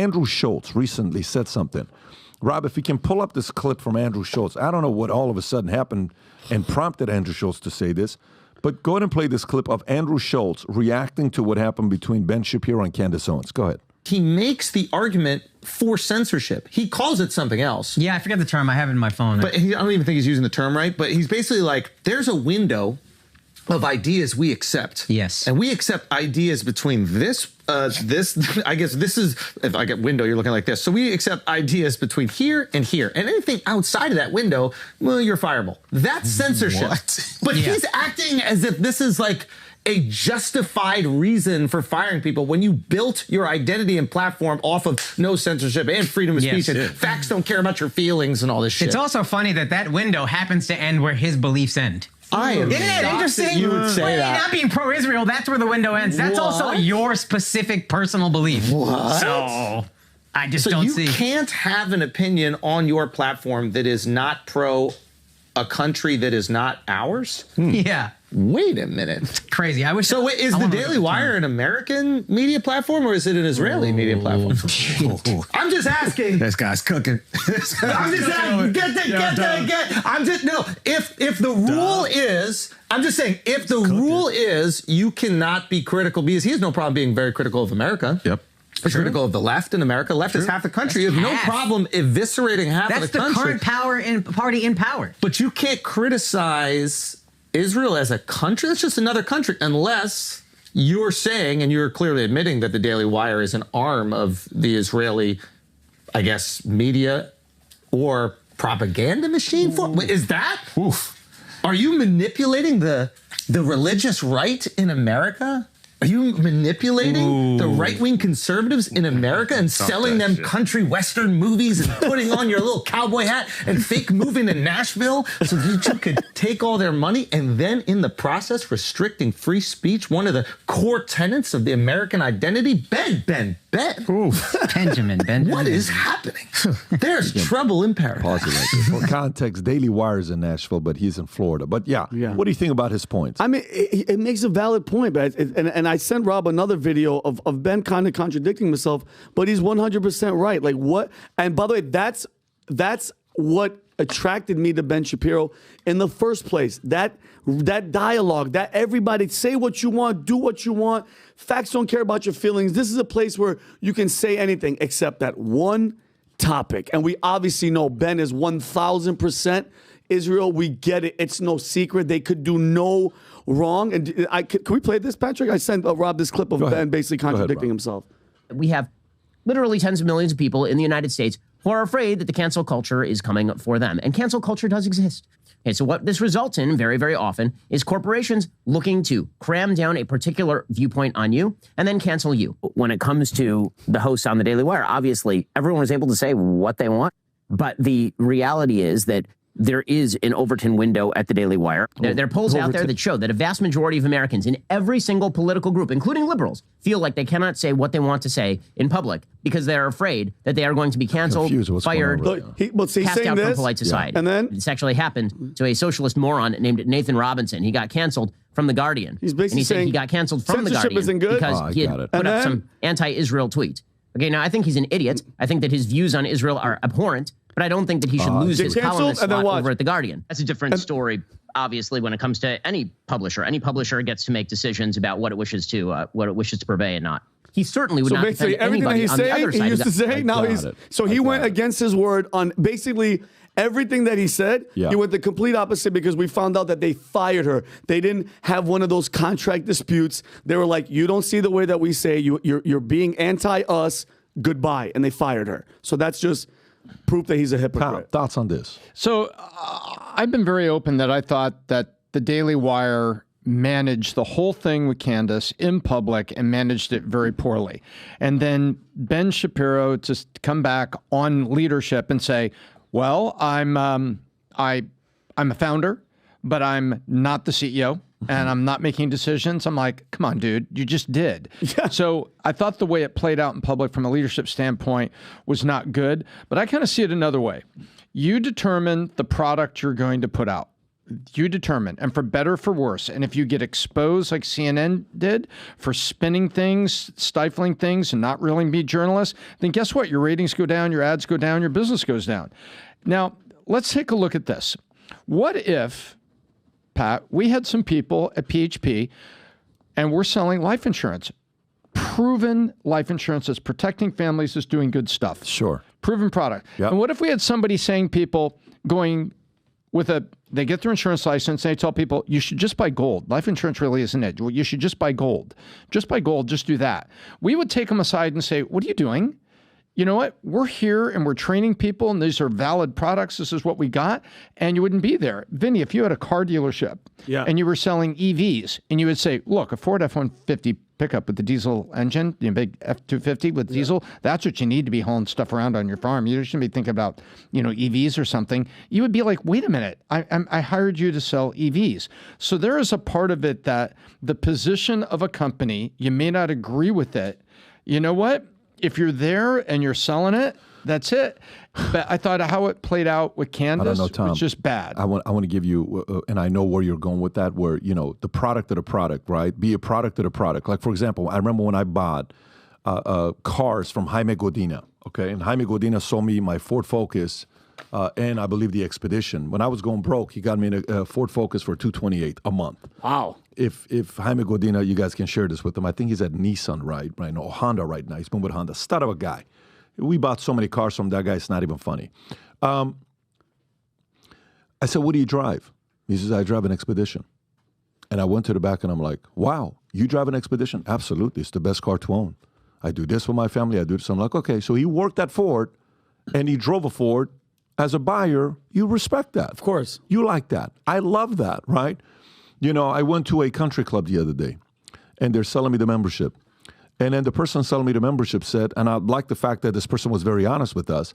Andrew Schulz recently said something. Rob, if you can pull up this clip from Andrew Schulz. I don't know what all of a sudden happened and prompted Andrew Schulz to say this, but go ahead and play this clip of Andrew Schulz reacting to what happened between Ben Shapiro and Candace Owens. Go ahead. He makes the argument for censorship. He calls it something else. Yeah, I forget the term. I have it in my phone. But I don't even think he's using the term right. But he's basically like, there's a window of ideas we accept. Yes. And we accept ideas between this, I guess this is, if I get window, you're looking like this. So we accept ideas between here and here. And anything outside of that window, well, you're fireable. That's censorship. What? But he's acting as if this is like a justified reason for firing people when you built your identity and platform off of no censorship and freedom of speech and facts don't care about your feelings and all this shit. It's also funny that that window happens to end where his beliefs end. Isn't it interesting? You would say that. Not being pro-Israel, that's where the window ends. That's also your specific personal belief. What? So I just don't see. So you can't have an opinion on your platform that is not pro a country that is not ours? Yeah. Wait a minute. Crazy. I wish. So is the Daily Wire an American media platform or is it an Israeli media platform? I'm just asking. This guy's cooking. I'm just asking. If the rule is, I'm just saying, if the rule is you cannot be critical, because he has no problem being very critical of America. Yep. Critical of the left in America. Left is half the country. You have no problem eviscerating half of the country. That's the current party in power. But you can't criticize Israel as a country. That's just another country, unless you're saying, and you're clearly admitting, that the Daily Wire is an arm of the Israeli, I guess, media or propaganda machine. Is that? Oof. Are you manipulating the religious right in America? Are you manipulating the right-wing conservatives in America and selling them country western movies and putting on your little cowboy hat and fake moving to Nashville so that you could take all their money and then in the process restricting free speech, one of the core tenets of the American identity? Ben. Benjamin. What is happening? There's trouble in paradise. Pause it right there. For context, Daily Wire is in Nashville, but he's in Florida. But yeah, what do you think about his points? I mean, it makes a valid point, but and I sent Rob another video of Ben kind of contradicting himself, but he's 100% right. Like what? And by the way, that's what attracted me to Ben Shapiro in the first place. That dialogue, that everybody say what you want, do what you want. Facts don't care about your feelings. This is a place where you can say anything except that one topic. And we obviously know Ben is 1,000% Israel. We get it. It's no secret. They could do no wrong. And can we play this, Patrick? I sent Rob this clip of Ben basically contradicting himself. We have literally tens of millions of people in the United States who are afraid that the cancel culture is coming for them. And cancel culture does exist. Okay, so what this results in very, very often is corporations looking to cram down a particular viewpoint on you and then cancel you. When it comes to the hosts on the Daily Wire, obviously everyone is able to say what they want. But the reality is that there is an Overton window at the Daily Wire. There are polls out there that show that a vast majority of Americans in every single political group, including liberals, feel like they cannot say what they want to say in public because they're afraid that they are going to be canceled, fired, cast out from polite society. And then this actually happened to a socialist moron named Nathan Robinson. He got canceled from The Guardian. He's basically saying he got canceled from The Guardian because he had put up some anti-Israel tweets. Okay, now I think he's an idiot. I think that his views on Israel are abhorrent. But I don't think that he should lose his columnist slot over at The Guardian. That's a different story, obviously, when it comes to any publisher. Any publisher gets to make decisions about what it wishes to purvey and not. He certainly would not defend anybody on the other side. He used to say, now he's so he went against his word on basically everything that he said. He went the complete opposite because we found out that they fired her. They didn't have one of those contract disputes. They were like, you don't see the way that we say, you're being anti-us, goodbye. And they fired her. So that's just proof that he's a hypocrite. Thoughts on this? So I've been very open that I thought that the Daily Wire managed the whole thing with Candace in public and managed it very poorly. And then Ben Shapiro just come back on leadership and say, well, I'm a founder, but I'm not the CEO. And I'm not making decisions. I'm like, come on, dude, you just did. Yeah. So I thought the way it played out in public from a leadership standpoint was not good. But I kind of see it another way. You determine the product you're going to put out. You determine, and for better or for worse. And if you get exposed like CNN did for spinning things, stifling things, and not really be journalists, then guess what? Your ratings go down, your ads go down, your business goes down. Now, let's take a look at this. What if, Pat, we had some people at PHP and we're selling life insurance, proven life insurance that's protecting families, is doing good stuff. Sure. Proven product. Yep. And what if we had somebody saying people going with they get their insurance license and they tell people, you should just buy gold. Life insurance really isn't it. You should just buy gold. Just buy gold, just do that. We would take them aside and say, what are you doing? You know what? We're here and we're training people and these are valid products. This is what we got. And you wouldn't be there. Vinny, if you had a car dealership and you were selling EVs and you would say, look, a Ford F-150 pickup with the diesel engine, the big F-250 with diesel, that's what you need to be hauling stuff around on your farm. You shouldn't be thinking about, EVs or something. You would be like, wait a minute, I hired you to sell EVs. So there is a part of it that the position of a company, you may not agree with it. You know what? If you're there and you're selling it, that's it. But I thought how it played out with Candace was just bad. I want to give you, and I know where you're going with that, where, the product of the product, right? Be a product of the product. Like, for example, I remember when I bought cars from Jaime Godina, okay? And Jaime Godina sold me my Ford Focus and I believe the Expedition. When I was going broke, he got me a Ford Focus for $228 a month. Wow. If Jaime Godina, you guys can share this with him. I think he's at Nissan right now, or Honda right now. He's been with Honda. Stud of a guy. We bought so many cars from that guy, it's not even funny. I said, what do you drive? He says, I drive an Expedition. And I went to the back and I'm like, wow, you drive an Expedition? Absolutely. It's the best car to own. I do this for my family. I do this. I'm like, okay. So he worked at Ford and he drove a Ford. As a buyer, you respect that. Of course. You like that. I love that, right? I went to a country club the other day, and they're selling me the membership. And then the person selling me the membership said, and I like the fact that this person was very honest with us.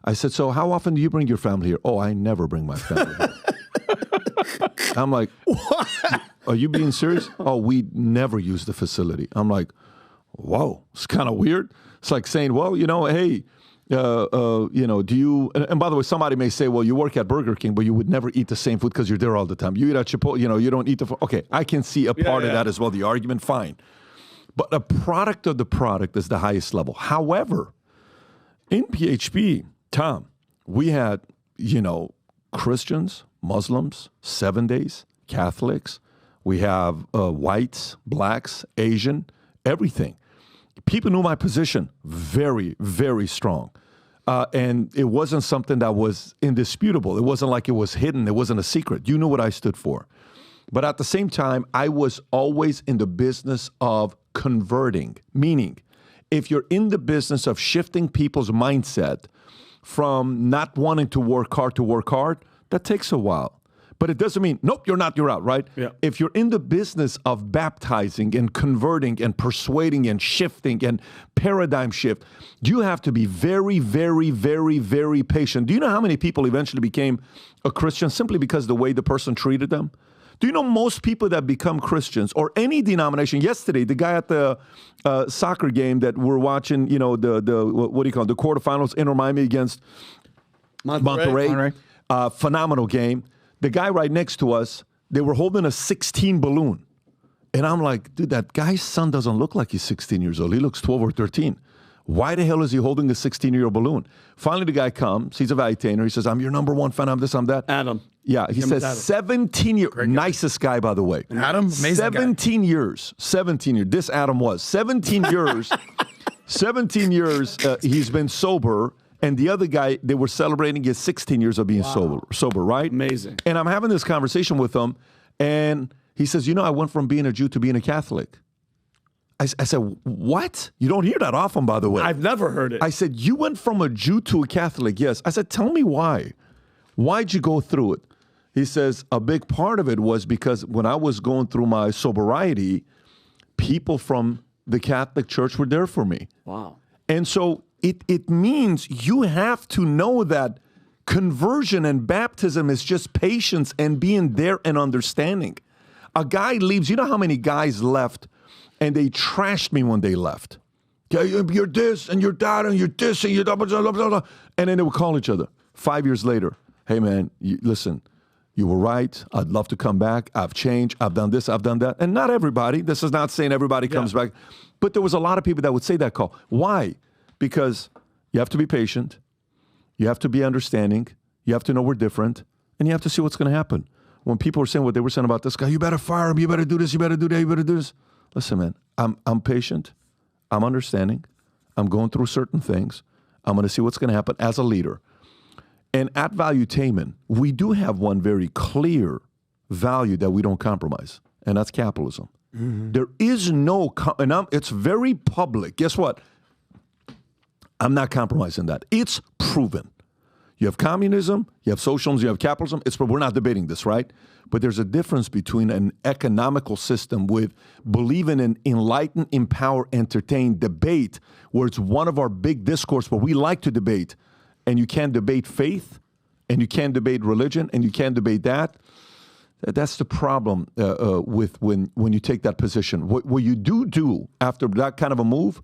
I said, so how often do you bring your family here? Oh, I never bring my family here. I'm like, what? Are you being serious? Oh, we never use the facility. I'm like, whoa, it's kind of weird. It's like saying, well, hey, do you, and by the way, somebody may say, well, you work at Burger King, but you would never eat the same food because you're there all the time. You eat at Chipotle, you don't eat okay, I can see a part of that as well, the argument, fine. But a product of the product is the highest level. However, in PHP, Tom, we had, Christians, Muslims, 7 days, Catholics. We have whites, blacks, Asian, everything. People knew my position very, very strong. And it wasn't something that was indisputable. It wasn't like it was hidden. It wasn't a secret. You knew what I stood for. But at the same time, I was always in the business of converting, meaning if you're in the business of shifting people's mindset from not wanting to work hard, that takes a while. But it doesn't mean, nope, you're not, you're out, right? Yeah. If you're in the business of baptizing and converting and persuading and shifting and paradigm shift, you have to be very, very, very, very patient. Do you know how many people eventually became a Christian simply because the way the person treated them? Do you know most people that become Christians or any denomination? Yesterday, the guy at the soccer game that we're watching, the quarterfinals, Inter Miami against Monterrey. Phenomenal game. The guy right next to us, they were holding a 16 balloon. And I'm like, dude, that guy's son doesn't look like he's 16 years old. He looks 12 or 13. Why the hell is he holding a 16-year-old balloon? Finally, the guy comes. He's a valuetainer. He says, I'm your number one fan. I'm this, I'm that. Adam. Yeah, he says 17 years. Nicest guy, by the way. Adam, amazing 17 years. 17 years. This Adam was. 17 years. 17 years he's been sober. And the other guy, they were celebrating his 16 years of being sober, right? Amazing. And I'm having this conversation with him, and he says, I went from being a Jew to being a Catholic. I said, what? You don't hear that often, by the way. I've never heard it. I said, you went from a Jew to a Catholic, yes. I said, tell me why. Why'd you go through it? He says, a big part of it was because when I was going through my sobriety, people from the Catholic Church were there for me. Wow. And so it means you have to know that conversion and baptism is just patience and being there and understanding. A guy leaves, you know how many guys left and they trashed me when they left? You're this and you're that and you're this and you're blah, blah, blah, blah, blah. And then they would call each other. 5 years later, hey man, listen, You were right. I'd love to come back. I've changed. I've done this. I've done that. And not everybody. This is not saying everybody comes back. But there was a lot of people that would say that call. Why? Because you have to be patient. You have to be understanding. You have to know we're different. And you have to see what's going to happen. When people were saying what they were saying about this guy, you better fire him. You better do this. You better do that. You better do this. Listen, man, I'm patient. I'm understanding. I'm going through certain things. I'm going to see what's going to happen as a leader. And at Valuetainment, we do have one very clear value that we don't compromise, and that's capitalism. Mm-hmm. There is no, it's very public. Guess what? I'm not compromising that. It's proven. You have communism, you have socialism, you have capitalism. We're not debating this, right? But there's a difference between an economical system with believing in enlighten, empower, entertain, debate, where it's one of our big discourse where we like to debate. And you can't debate faith, and you can't debate religion, and you can't debate that. That's the problem with when you take that position. What you do after that kind of a move,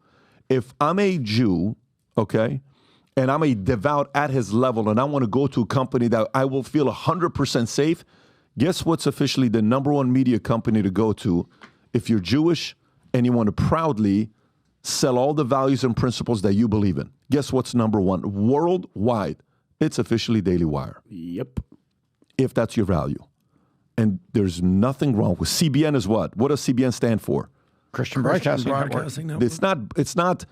if I'm a Jew, okay, and I'm a devout at his level, and I want to go to a company that I will feel 100% safe, guess what's officially the number one media company to go to if you're Jewish and you want to proudly sell all the values and principles that you believe in? Guess what's number one worldwide? It's officially Daily Wire. Yep. If that's your value. And there's nothing wrong with CBN is what? What does CBN stand for? Christian Broadcasting Network. It's not,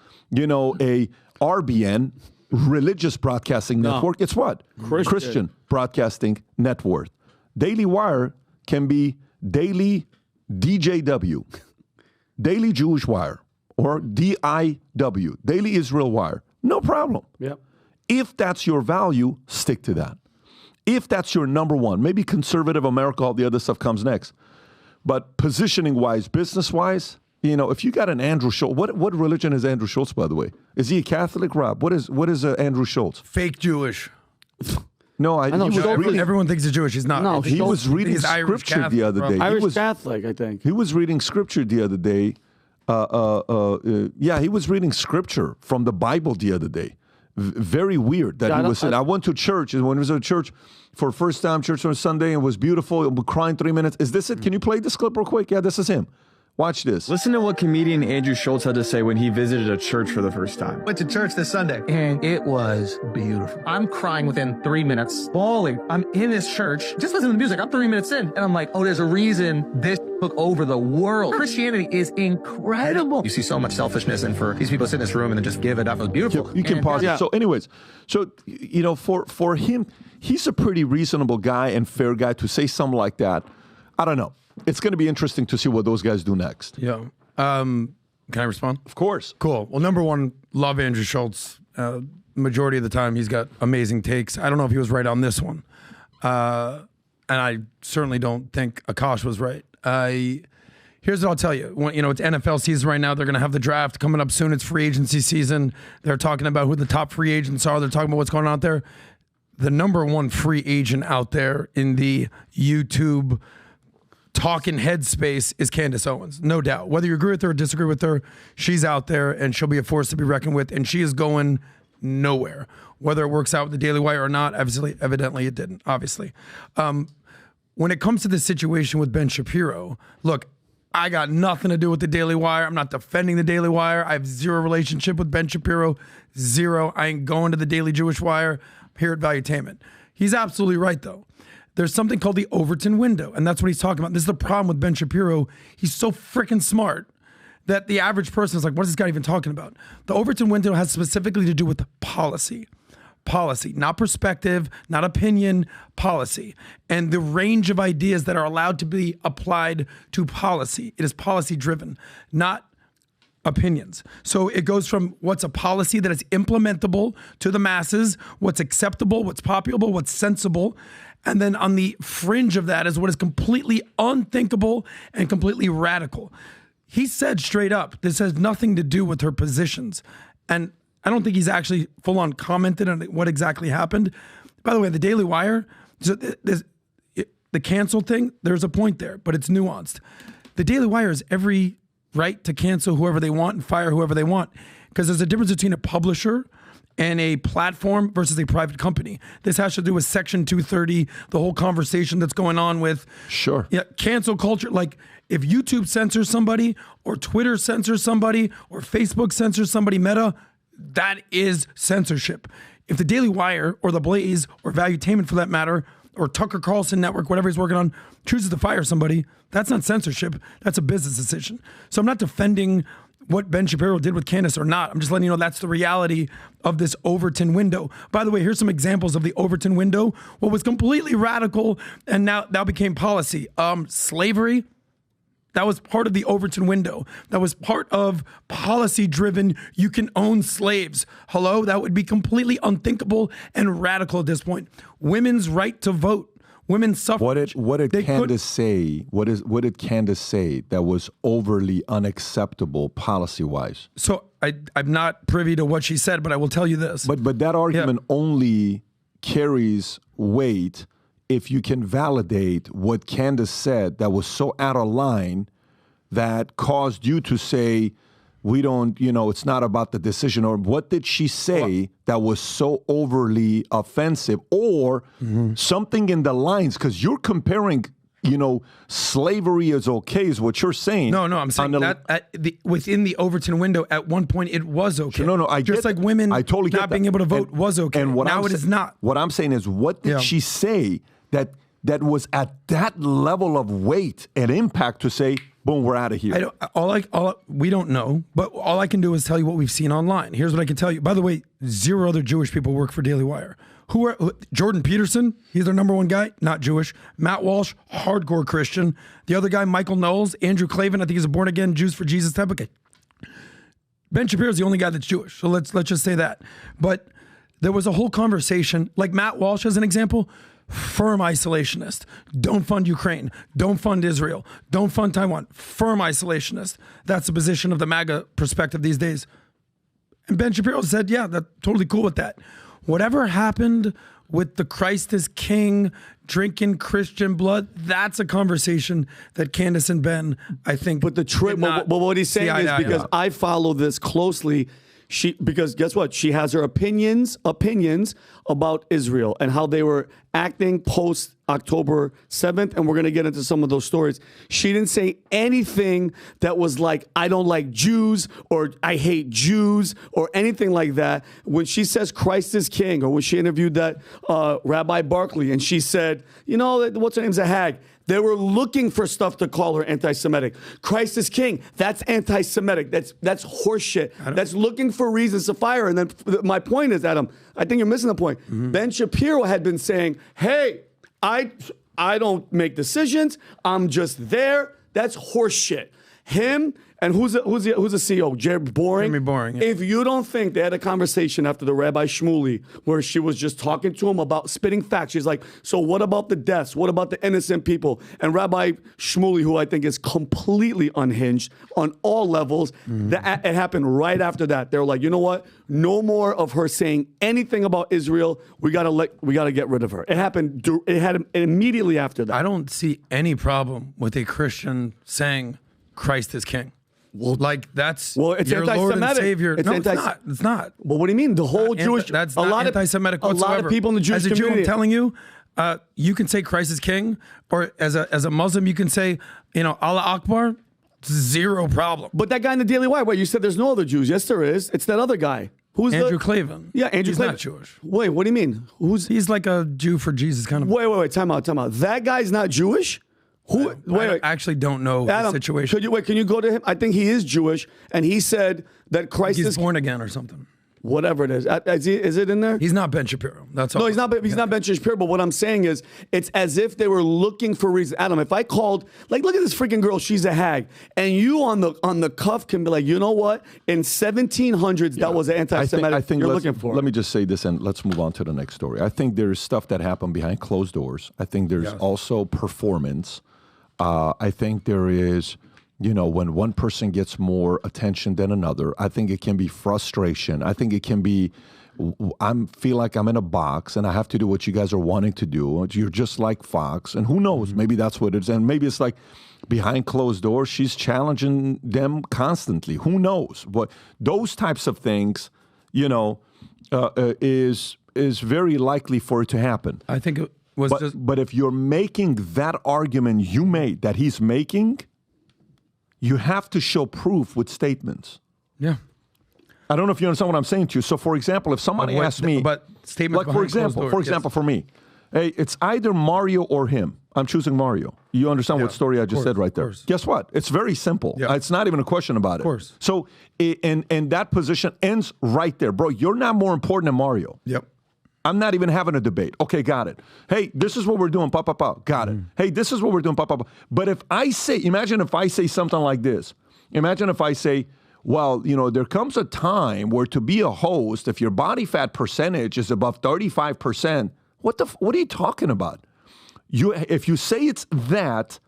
a RBN, Religious Broadcasting Network. It's what? Christian Broadcasting Network. Daily Wire can be Daily DJW, Daily Jewish Wire, or DIW, Daily Israel Wire. No problem. Yep. If that's your value, stick to that. If that's your number one, maybe conservative America, all the other stuff comes next. But positioning-wise, business-wise, if you got an Andrew Schulz, what religion is Andrew Schulz, by the way? Is he a Catholic, Rob? What is Andrew Schulz? Fake Jewish. No, everyone thinks he's Jewish. He's not. No, he was reading scripture the other day. Irish Catholic, I think. He was reading scripture the other day. He was reading scripture from the Bible the other day. Very weird that he was saying. I went to church, and when I was at church for first time, church on Sunday, and it was beautiful. I was crying 3 minutes. Is this it? Can you play this clip real quick? Yeah, this is him. Watch this. Listen to what comedian Andrew Schulz had to say when he visited a church for the first time. Went to church this Sunday, and it was beautiful. I'm crying within 3 minutes, bawling. I'm in this church, just listening to the music. I'm 3 minutes in, and I'm like, oh, there's a reason this took over the world. Christianity is incredible. You see so much selfishness, and for these people to sit in this room and then just give it up, it was beautiful. You can pause it. So anyways, for him, he's a pretty reasonable guy and fair guy to say something like that. I don't know. It's going to be interesting to see what those guys do next. Yeah. Can I respond? Of course. Cool. Well, number one, love Andrew Schulz. Majority of the time, he's got amazing takes. I don't know if he was right on this one. And I certainly don't think Akash was right. Here's what I'll tell you. It's NFL season right now. They're going to have the draft coming up soon. It's free agency season. They're talking about who the top free agents are. They're talking about what's going on out there. The number one free agent out there in the YouTube talking headspace is Candace Owens, no doubt. Whether you agree with her or disagree with her, she's out there and she'll be a force to be reckoned with, and she is going nowhere. Whether it works out with the Daily Wire or not, evidently it didn't, obviously. When it comes to this situation with Ben Shapiro, look, I got nothing to do with the Daily Wire. I'm not defending the Daily Wire. I have zero relationship with Ben Shapiro, zero. I ain't going to the Daily Jewish Wire. I'm here at Valuetainment. He's absolutely right, though. There's something called the Overton window, and that's what he's talking about. This is the problem with Ben Shapiro. He's so freaking smart that the average person is like, what is this guy even talking about? The Overton window has specifically to do with policy. Policy, not perspective, not opinion, policy. And the range of ideas that are allowed to be applied to policy. It is policy driven, not opinions. So it goes from what's a policy that is implementable to the masses, what's acceptable, what's popular, what's sensible. And then on the fringe of that is what is completely unthinkable and completely radical. He said straight up, this has nothing to do with her positions. And I don't think he's actually full on commented on what exactly happened. By the way, the Daily Wire, the cancel thing, there's a point there, but it's nuanced. The Daily Wire has every right to cancel whoever they want and fire whoever they want, because there's a difference between a publisher and a platform versus a private company. This has to do with Section 230, the whole conversation that's going on with cancel culture. Like if YouTube censors somebody or Twitter censors somebody or Facebook censors somebody, Meta, that is censorship. If the Daily Wire or The Blaze or Valuetainment for that matter, or Tucker Carlson Network, whatever he's working on, chooses to fire somebody, that's not censorship. That's a business decision. So I'm not defending what Ben Shapiro did with Candace or not. I'm just letting you know that's the reality of this Overton window. By the way, here's some examples of the Overton window. What was completely radical and now became policy. Slavery. That was part of the Overton window. That was part of policy-driven, you can own slaves. Hello? That would be completely unthinkable and radical at this point. Women's right to vote. Women's suffrage. What did Candace say? What did Candace say that was overly unacceptable policy-wise? So I'm not privy to what she said, but I will tell you this. But that argument only carries weight if you can validate what Candace said that was so out of line that caused you to say, we don't, it's not about the decision, or what did she say that was so overly offensive, or something in the lines, because you're comparing, slavery is okay is what you're saying. No, I'm saying that within the Overton window, at one point it was okay. No, I just like women not being able to vote was okay. And now it is not. What I'm saying is, what did she say that was at that level of weight and impact to say, boom, we're out of here? We don't know, but all I can do is tell you what we've seen online. Here's what I can tell you. By the way, 0 other Jewish people work for Daily Wire. Jordan Peterson, he's their number one guy, not Jewish. Matt Walsh, hardcore Christian. The other guy, Michael Knowles, Andrew Klavan, I think he's a born-again Jews for Jesus type of guy. Ben Shapiro is the only guy that's Jewish, so let's just say that. But there was a whole conversation, like Matt Walsh as an example, firm isolationist. Don't fund Ukraine. Don't fund Israel. Don't fund Taiwan. Firm isolationist. That's the position of the MAGA perspective these days. And Ben Shapiro said, yeah, that's totally cool with that. Whatever happened with the Christ is King, drinking Christian blood, that's a conversation that Candace and Ben, I think. But but what he's saying is, because I follow this closely, because guess what? She has her opinions about Israel and how they were acting post October 7th, and we're going to get into some of those stories. She didn't say anything that was like, I don't like Jews or I hate Jews or anything like that. When she says Christ is King, or when she interviewed that Rabbi Barkley and she said, what's her name's a hag? They were looking for stuff to call her anti-Semitic. Christ is King. That's anti-Semitic. That's horseshit. That's looking for reasons to fire. And then my point is, Adam, I think you're missing the point. Ben Shapiro had been saying, hey, I don't make decisions. I'm just there. That's horseshit. Him and who's the CEO? Jeremy Boring. Jeremy Boring. Yeah. If you don't think they had a conversation after the Rabbi Shmuley where she was just talking to him about spitting facts, she's like, so what about the deaths? What about the innocent people? And Rabbi Shmuley, who I think is completely unhinged on all levels, it happened right after that. They were like, you know what? No more of her saying anything about Israel. We gotta get rid of her. It happened. It had immediately after that. I don't see any problem with a Christian saying Christ is King. Well, it's your Lord and Savior. It's not. It's not. Well, what do you mean? The whole Jewish... That's not anti-Semitic whatsoever. A lot of people in the Jewish community... As a Jew, I'm telling you, you can say Christ is King, or as a Muslim, you can say, Allah Akbar, 0 problem. But that guy in the Daily Wire, you said there's no other Jews. Yes, there is. It's that other guy. Who's Andrew Klavan. Yeah, Andrew Klavan. He's not Jewish. Wait, what do you mean? He's like a Jew for Jesus kind of... Wait, time out. That guy's not Jewish? I actually don't know Adam, the situation. Can you go to him? I think he is Jewish, and he said that Christ is born again or something. Whatever it is. Is it in there? He's not Ben Shapiro. That's all. No, he's not. He's not Ben Shapiro. But what I'm saying is, it's as if they were looking for reasons. Adam, if I called, look at this freaking girl. She's a hag, and you on the cuff can be like, you know what? In 1700s, that was an anti-Semitic. I think you're looking for. Let me just say this, and let's move on to the next story. I think there's stuff that happened behind closed doors. I think there's also performance. I think there is, when one person gets more attention than another, I think it can be frustration. I think it can be, feel like I'm in a box and I have to do what you guys are wanting to do. You're just like Fox. And who knows, maybe that's what it is. And maybe it's like behind closed doors, she's challenging them constantly. Who knows? But those types of things, is very likely for it to happen. I think it was but if you're making that argument you made that he's making, you have to show proof with statements. Yeah. I don't know if you understand what I'm saying to you. So, for example, if somebody asks me, but statements like for example, for me, hey, it's either Mario or him. I'm choosing Mario. You understand what story I just said right there? Guess what? It's very simple. Yeah. It's not even a question about it. Of course. So, and that position ends right there, bro. You're not more important than Mario. Yep. I'm not even having a debate. Okay, got it. Hey, this is what we're doing. Got it. Hey, this is what we're doing. But if I say, imagine if I say something like this. Imagine if I say, well, there comes a time where to be a host, if your body fat percentage is above 35%, what are you talking about? If you say it's that,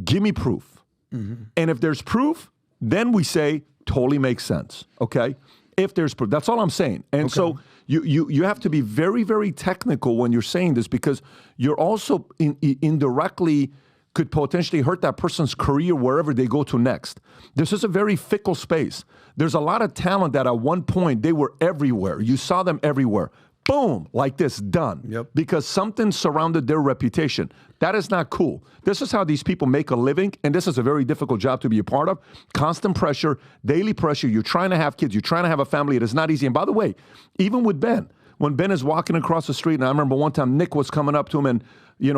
give me proof. Mm-hmm. And if there's proof, then we say totally makes sense. Okay? If there's proof. That's all I'm saying. And so you have to be very, very technical when you're saying this, because you're also indirectly could potentially hurt that person's career wherever they go to next. This is a very fickle space. There's a lot of talent that at one point they were everywhere. You saw them everywhere. Boom, like this, done. Yep. Because something surrounded their reputation. That is not cool. This is how these people make a living, and this is a very difficult job to be a part of. Constant pressure, daily pressure. You're trying to have kids. You're trying to have a family. It is not easy. And by the way, even with Ben, when Ben is walking across the street, and I remember one time Nick was coming up to him and,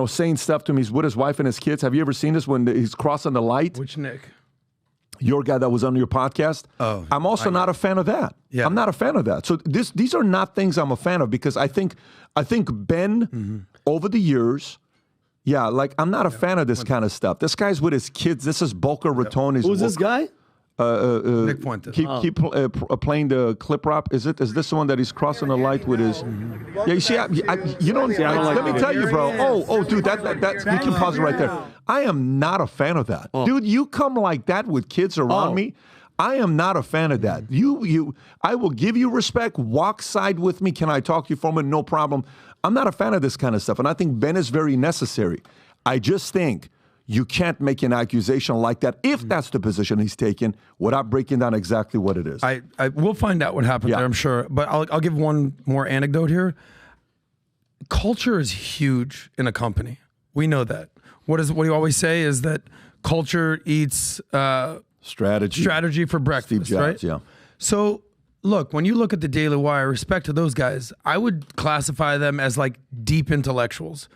saying stuff to him. He's with his wife and his kids. Have you ever seen this when he's crossing the light? Which Nick? Your guy that was on your podcast. Oh, I'm also not a fan of that. Yeah. I'm not a fan of that. So these are not things I'm a fan of, because I think Ben over the years, I'm not a fan of this kind of stuff. This guy's with his kids. This is Boca Raton. Who's this guy? Nick Fuentes. Keep playing the clip, Rob. Is this the one that he's crossing the light with his? Yeah, you see, let me tell you, bro. Oh, dude, that you can pause it right there. I am not a fan of that, dude. You come like that with kids around me. I am not a fan of that. I will give you respect. Walk side with me. Can I talk you from it? No problem. I'm not a fan of this kind of stuff, and I think Ben is very necessary. I just think you can't make an accusation like that if that's the position he's taken without breaking down exactly what it is. I will find out what happened there, I'm sure. But I'll give one more anecdote here. Culture is huge in a company. We know that. What you always say is that culture eats strategy for breakfast, Steve Jobs, right? Yeah. So look, when you look at the Daily Wire, respect to those guys, I would classify them as like deep intellectuals.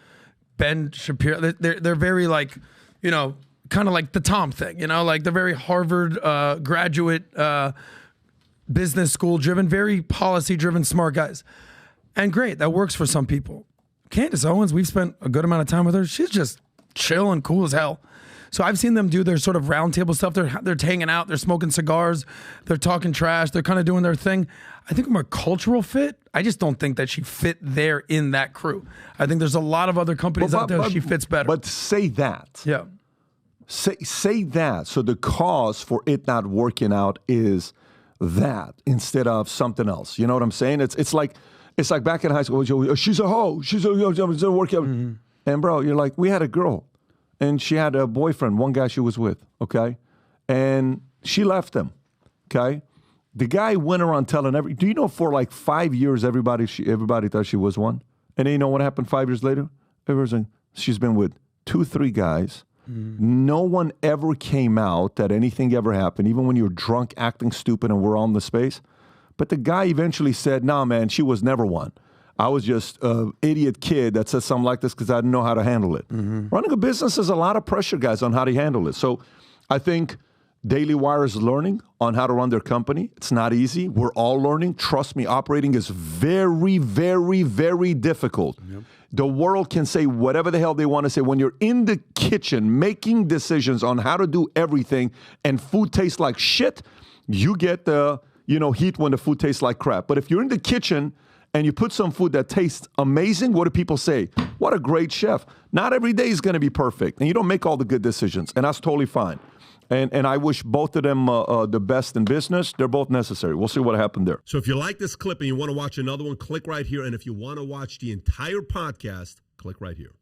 Ben Shapiro, they're very like, kind of like the Tom thing, like they're very Harvard graduate, business school driven, very policy driven, smart guys. And great, that works for some people. Candace Owens, we've spent a good amount of time with her. She's just chill and cool as hell. So I've seen them do their sort of roundtable stuff. They're hanging out, they're smoking cigars, they're talking trash, they're kind of doing their thing. I think from a cultural fit, I just don't think that she fit there in that crew. I think there's a lot of other companies out there that she fits better. But say that. Yeah. Say that. So the cause for it not working out is that instead of something else. You know what I'm saying? It's like back in high school. She's a hoe. She's a work out. Mm-hmm. And bro, you're like, we had a girl, and she had a boyfriend. One guy she was with. Okay, and she left him. Okay, the guy went around telling do you know for like 5 years everybody thought she was one, and then you know what happened 5 years later? She's been with 2-3 guys. No one ever came out that anything ever happened, even when you were drunk, acting stupid, and we're on the space. But the guy eventually said, nah, man, she was never one. I was just an idiot kid that said something like this because I didn't know how to handle it. Mm-hmm. Running a business is a lot of pressure, guys, on how to handle it. So I think Daily Wire is learning on how to run their company. It's not easy. We're all learning. Trust me, operating is very, very, very difficult. Yep. The world can say whatever the hell they want to say. When you're in the kitchen making decisions on how to do everything and food tastes like shit, you get the heat when the food tastes like crap. But if you're in the kitchen and you put some food that tastes amazing, what do people say? What a great chef. Not every day is going to be perfect, and you don't make all the good decisions, and that's totally fine. And I wish both of them the best in business. They're both necessary. We'll see what happened there. So if you like this clip and you want to watch another one, click right here. And if you want to watch the entire podcast, click right here.